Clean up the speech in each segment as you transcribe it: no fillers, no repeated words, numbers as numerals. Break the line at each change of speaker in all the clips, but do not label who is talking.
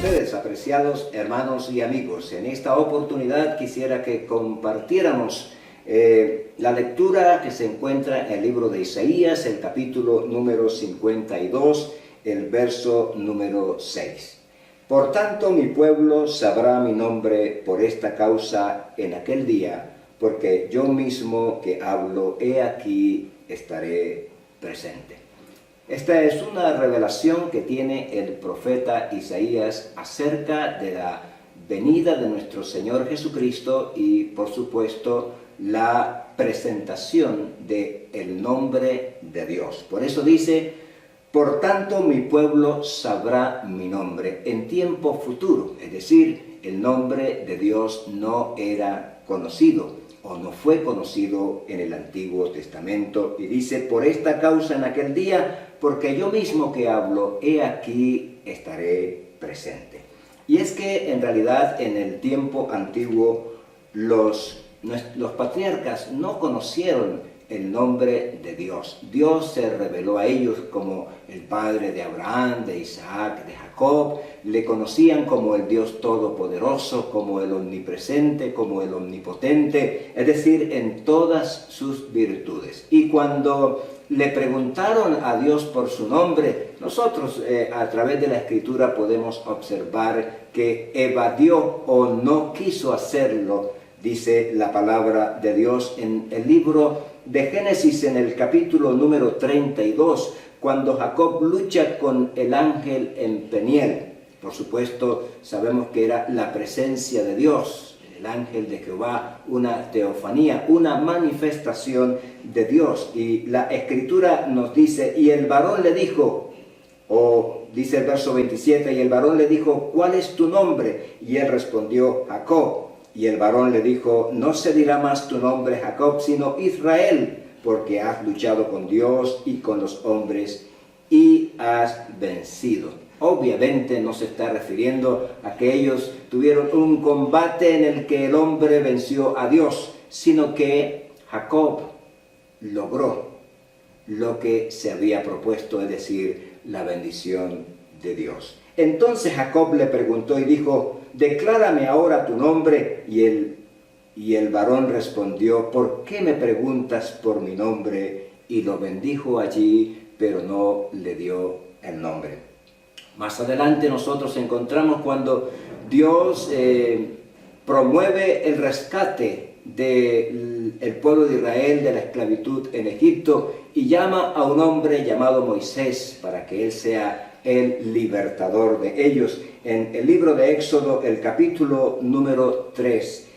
ustedes, apreciados hermanos y amigos. En esta oportunidad quisiera que compartiéramos la lectura que se encuentra en el libro de Isaías, el capítulo número 52, el verso número 6. Por tanto, mi pueblo sabrá mi nombre por esta causa en aquel día, porque yo mismo que hablo, he aquí, estaré presente. Esta es una revelación que tiene el profeta Isaías acerca de la venida de nuestro Señor Jesucristo y, por supuesto, la presentación del nombre de Dios. Por eso dice, por tanto mi pueblo sabrá mi nombre en tiempo futuro. Es decir, el nombre de Dios no era conocido o no fue conocido en el Antiguo Testamento. Y dice, por esta causa en aquel día, porque yo mismo que hablo, he aquí, estaré presente. Y es que en realidad en el tiempo antiguo los patriarcas no conocieron el nombre de Dios. Dios se reveló a ellos como el Padre de Abraham, de Isaac, de Jacob. Le conocían como el Dios Todopoderoso, como el Omnipresente, como el Omnipotente, es decir, en todas sus virtudes. Y cuando le preguntaron a Dios por su nombre, nosotros a través de la Escritura podemos observar que evadió o no quiso hacerlo, dice la palabra de Dios en el libro de Génesis, en el capítulo número 32, cuando Jacob lucha con el ángel en Peniel. Por supuesto, sabemos que era la presencia de Dios, el ángel de Jehová, una teofanía, una manifestación de Dios. Y la Escritura nos dice, y el varón le dijo, o dice el verso 27, y el varón le dijo, ¿cuál es tu nombre? Y él respondió, Jacob. Y el varón le dijo, no se dirá más tu nombre Jacob, sino Israel, porque has luchado con Dios y con los hombres y has vencido. Obviamente no se está refiriendo a que ellos tuvieron un combate en el que el hombre venció a Dios, sino que Jacob logró lo que se había propuesto, es decir, la bendición de Dios. Entonces Jacob le preguntó y dijo, declárame ahora tu nombre. Y el varón respondió, ¿por qué me preguntas por mi nombre? Y lo bendijo allí, pero no le dio el nombre. Más adelante nosotros encontramos cuando Dios promueve el rescate del pueblo de Israel de la esclavitud en Egipto y llama a un hombre llamado Moisés para que él sea el libertador de ellos. En el libro de Éxodo, el capítulo número 3,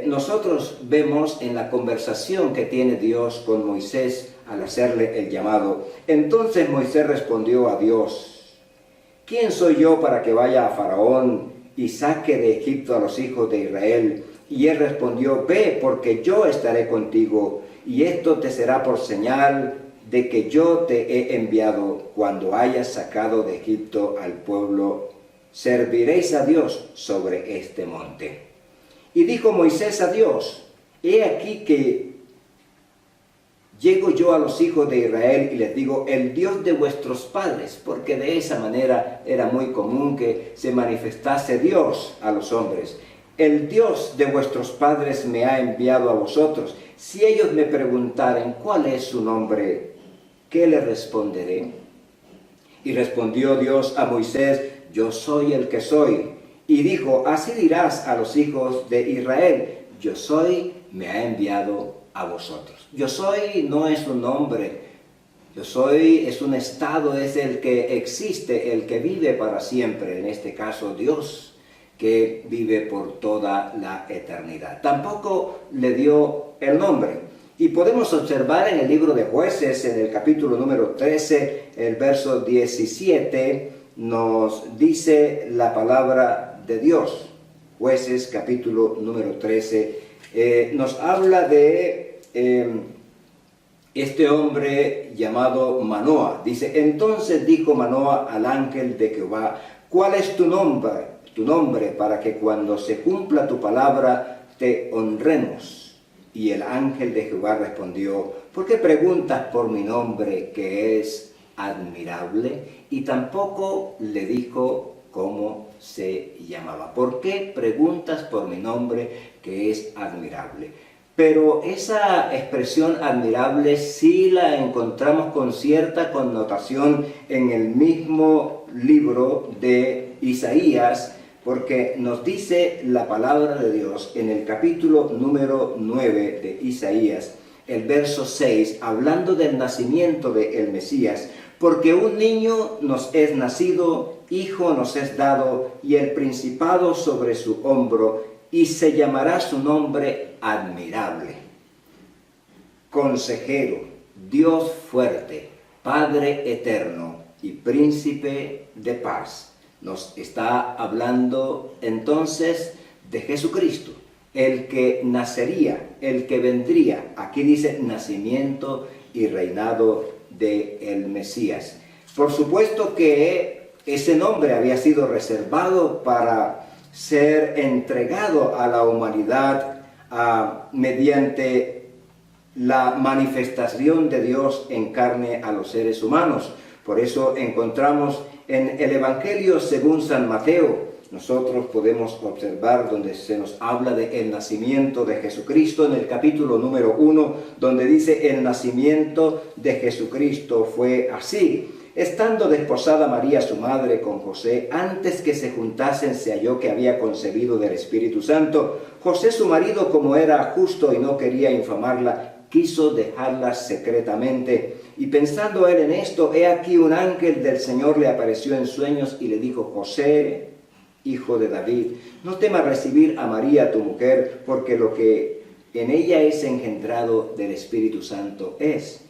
nosotros vemos en la conversación que tiene Dios con Moisés al hacerle el llamado. Entonces Moisés respondió a Dios, ¿quién soy yo para que vaya a Faraón y saque de Egipto a los hijos de Israel? Y él respondió, ve, porque yo estaré contigo, y esto te será por señal de que yo te he enviado. Cuando hayas sacado de Egipto al pueblo, serviréis a Dios sobre este monte. Y dijo Moisés a Dios, he aquí que llego yo a los hijos de Israel y les digo, el Dios de vuestros padres, porque de esa manera era muy común que se manifestase Dios a los hombres. El Dios de vuestros padres me ha enviado a vosotros. Si ellos me preguntaren cuál es su nombre, ¿qué le responderé? Y respondió Dios a Moisés, yo soy el que soy. Y dijo, así dirás a los hijos de Israel, yo soy, me ha enviado a vosotros. Yo soy no es un nombre, yo soy es un estado, es el que existe, el que vive para siempre, en este caso Dios, que vive por toda la eternidad. Tampoco le dio el nombre. Y podemos observar en el libro de Jueces, en el capítulo número 13, el verso 17, nos dice la palabra de Dios. Jueces, capítulo número 13, nos habla de este hombre llamado Manoah. Dice, entonces dijo Manoah al ángel de Jehová, ¿cuál es tu nombre? Tu nombre, para que cuando se cumpla tu palabra te honremos. Y el ángel de Jehová respondió, ¿por qué preguntas por mi nombre que es admirable? Y tampoco le dijo cómo se llamaba. ¿Por qué preguntas por mi nombre, que es admirable? Pero esa expresión admirable sí la encontramos con cierta connotación en el mismo libro de Isaías, porque nos dice la palabra de Dios en el capítulo número 9 de Isaías, el verso 6, hablando del nacimiento del Mesías: porque un niño nos es nacido, hijo nos es dado, y el principado sobre su hombro, y se llamará su nombre Admirable, Consejero, Dios fuerte, Padre eterno y Príncipe de paz. Nos está hablando entonces de Jesucristo, el que nacería, el que vendría. Aquí dice nacimiento y reinado del Mesías. Por supuesto que ese nombre había sido reservado para ser entregado a la humanidad mediante la manifestación de Dios en carne a los seres humanos. Por eso encontramos en el Evangelio según San Mateo, nosotros podemos observar donde se nos habla del nacimiento de Jesucristo en el capítulo número 1, donde dice: el nacimiento de Jesucristo fue así. Estando desposada María su madre con José, antes que se juntasen se halló que había concebido del Espíritu Santo. José su marido, como era justo y no quería infamarla, quiso dejarla secretamente. Y pensando él en esto, he aquí un ángel del Señor le apareció en sueños y le dijo: José, hijo de David, no temas recibir a María tu mujer, porque lo que en ella es engendrado del Espíritu Santo es.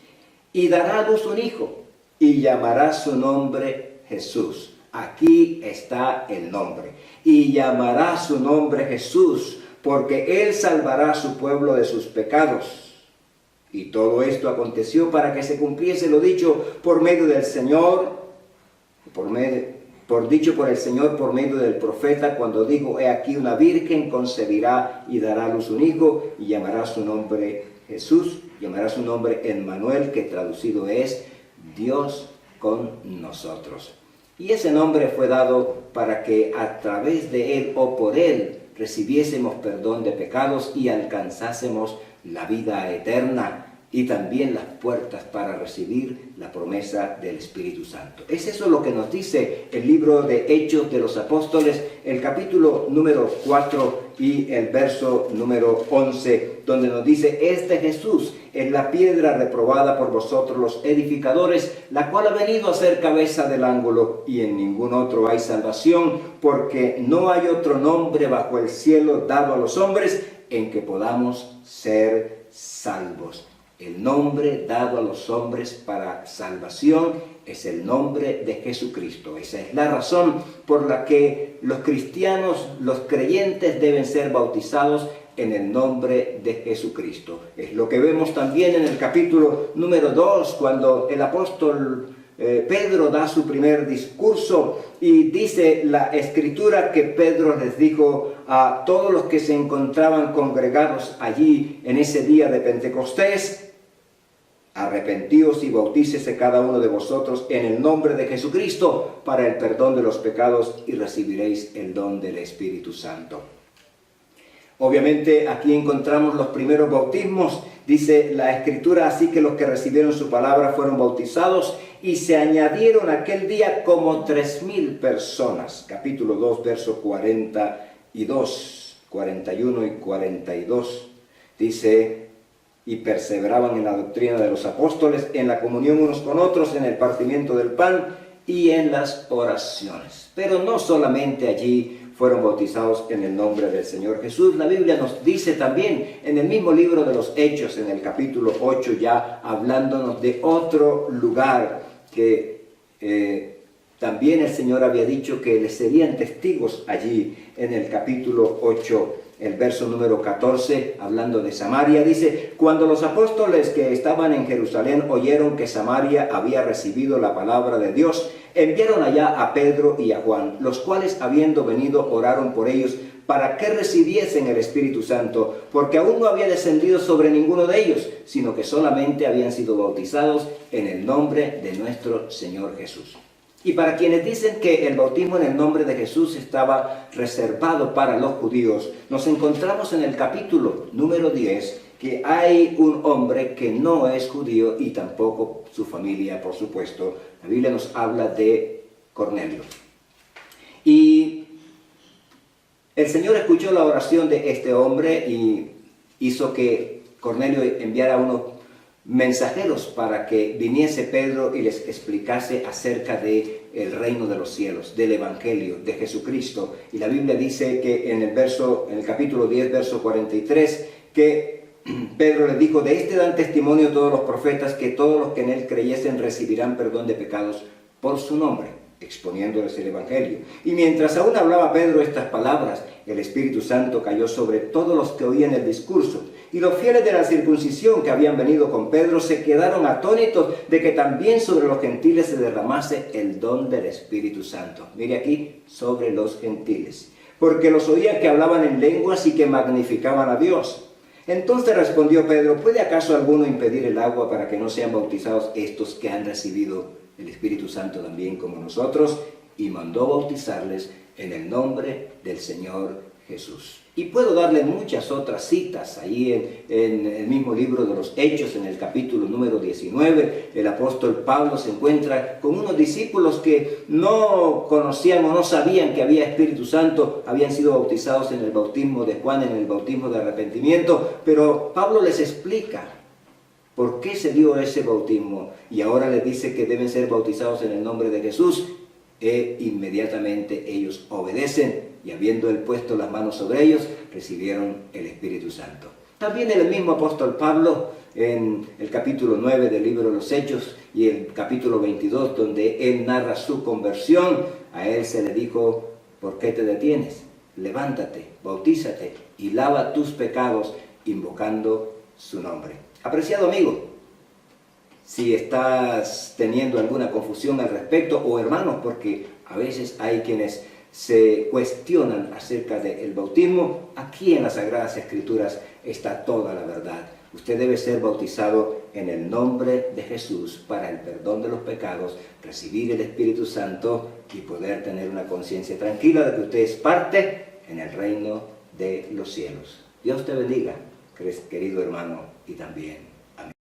Y dará a luz un hijo, y llamará su nombre Jesús. Aquí está el nombre. Y llamará su nombre Jesús, porque él salvará a su pueblo de sus pecados. Y todo esto aconteció para que se cumpliese lo dicho por medio del Señor, dicho por el Señor por medio del profeta, cuando dijo: he aquí una virgen concebirá y dará a luz un hijo, y llamará su nombre Jesús, llamará su nombre Emmanuel, que traducido es Dios con nosotros. Y ese nombre fue dado para que a través de él o por él recibiésemos perdón de pecados y alcanzásemos la vida eterna, y también las puertas para recibir la promesa del Espíritu Santo. Es eso lo que nos dice el libro de Hechos de los Apóstoles, el capítulo número 4 y el verso número 11, donde nos dice: este Jesús es la piedra reprobada por vosotros los edificadores, la cual ha venido a ser cabeza del ángulo, y en ningún otro hay salvación, porque no hay otro nombre bajo el cielo dado a los hombres en que podamos ser salvos. El nombre dado a los hombres para salvación es el nombre de Jesucristo. Esa es la razón por la que los cristianos, los creyentes, deben ser bautizados en el nombre de Jesucristo. Es lo que vemos también en el capítulo número 2, cuando el apóstol Pedro da su primer discurso, y dice la Escritura que Pedro les dijo a todos los que se encontraban congregados allí en ese día de Pentecostés: arrepentíos y bautícese cada uno de vosotros en el nombre de Jesucristo para el perdón de los pecados, y recibiréis el don del Espíritu Santo. Obviamente aquí encontramos los primeros bautismos. Dice la Escritura: así que los que recibieron su palabra fueron bautizados, y se añadieron aquel día como 3,000 personas. Capítulo 2, verso 42, 41 y 42. Dice: y perseveraban en la doctrina de los apóstoles, en la comunión unos con otros, en el partimiento del pan y en las oraciones. Pero no solamente allí fueron bautizados en el nombre del Señor Jesús. La Biblia nos dice también en el mismo libro de los Hechos, en el capítulo 8, ya hablándonos de otro lugar que también el Señor había dicho que les serían testigos allí. En el capítulo 8, el verso número 14, hablando de Samaria, dice: cuando los apóstoles que estaban en Jerusalén oyeron que Samaria había recibido la palabra de Dios, enviaron allá a Pedro y a Juan, los cuales, habiendo venido, oraron por ellos para que recibiesen el Espíritu Santo, porque aún no había descendido sobre ninguno de ellos, sino que solamente habían sido bautizados en el nombre de nuestro Señor Jesús. Y para quienes dicen que el bautismo en el nombre de Jesús estaba reservado para los judíos, nos encontramos en el capítulo número 10 que hay un hombre que no es judío y tampoco su familia, por supuesto. La Biblia nos habla de Cornelio. Y el Señor escuchó la oración de este hombre y hizo que Cornelio enviara unos mensajeros para que viniese Pedro y les explicase acerca del reino de los cielos, del Evangelio, de Jesucristo. Y la Biblia dice que en el capítulo 10, verso 43, que Pedro les dijo: de este dan testimonio todos los profetas, que todos los que en él creyesen recibirán perdón de pecados por su nombre, exponiéndoles el Evangelio. Y mientras aún hablaba Pedro estas palabras, el Espíritu Santo cayó sobre todos los que oían el discurso. Y los fieles de la circuncisión que habían venido con Pedro se quedaron atónitos de que también sobre los gentiles se derramase el don del Espíritu Santo. Mire aquí, sobre los gentiles. Porque los oían que hablaban en lenguas y que magnificaban a Dios. Entonces respondió Pedro: ¿puede acaso alguno impedir el agua para que no sean bautizados estos que han recibido el Espíritu Santo también como nosotros? Y mandó bautizarles en el nombre del Señor Jesús. Y puedo darle muchas otras citas. Ahí en el mismo libro de los Hechos, en el capítulo número 19, el apóstol Pablo se encuentra con unos discípulos que no conocían o no sabían que había Espíritu Santo, habían sido bautizados en el bautismo de Juan, en el bautismo de arrepentimiento, pero Pablo les explica por qué se dio ese bautismo y ahora les dice que deben ser bautizados en el nombre de Jesús. E inmediatamente ellos obedecen y habiendo él puesto las manos sobre ellos, recibieron el Espíritu Santo. También el mismo apóstol Pablo, en el capítulo 9 del libro de los Hechos y el capítulo 22, donde él narra su conversión, a él se le dijo: ¿por qué te detienes? Levántate, bautízate y lava tus pecados invocando su nombre. Apreciado amigo, si estás teniendo alguna confusión al respecto, o hermanos, porque a veces hay quienes se cuestionan acerca del bautismo, aquí en las Sagradas Escrituras está toda la verdad. Usted debe ser bautizado en el nombre de Jesús para el perdón de los pecados, recibir el Espíritu Santo y poder tener una conciencia tranquila de que usted es parte en el reino de los cielos. Dios te bendiga, querido hermano, y también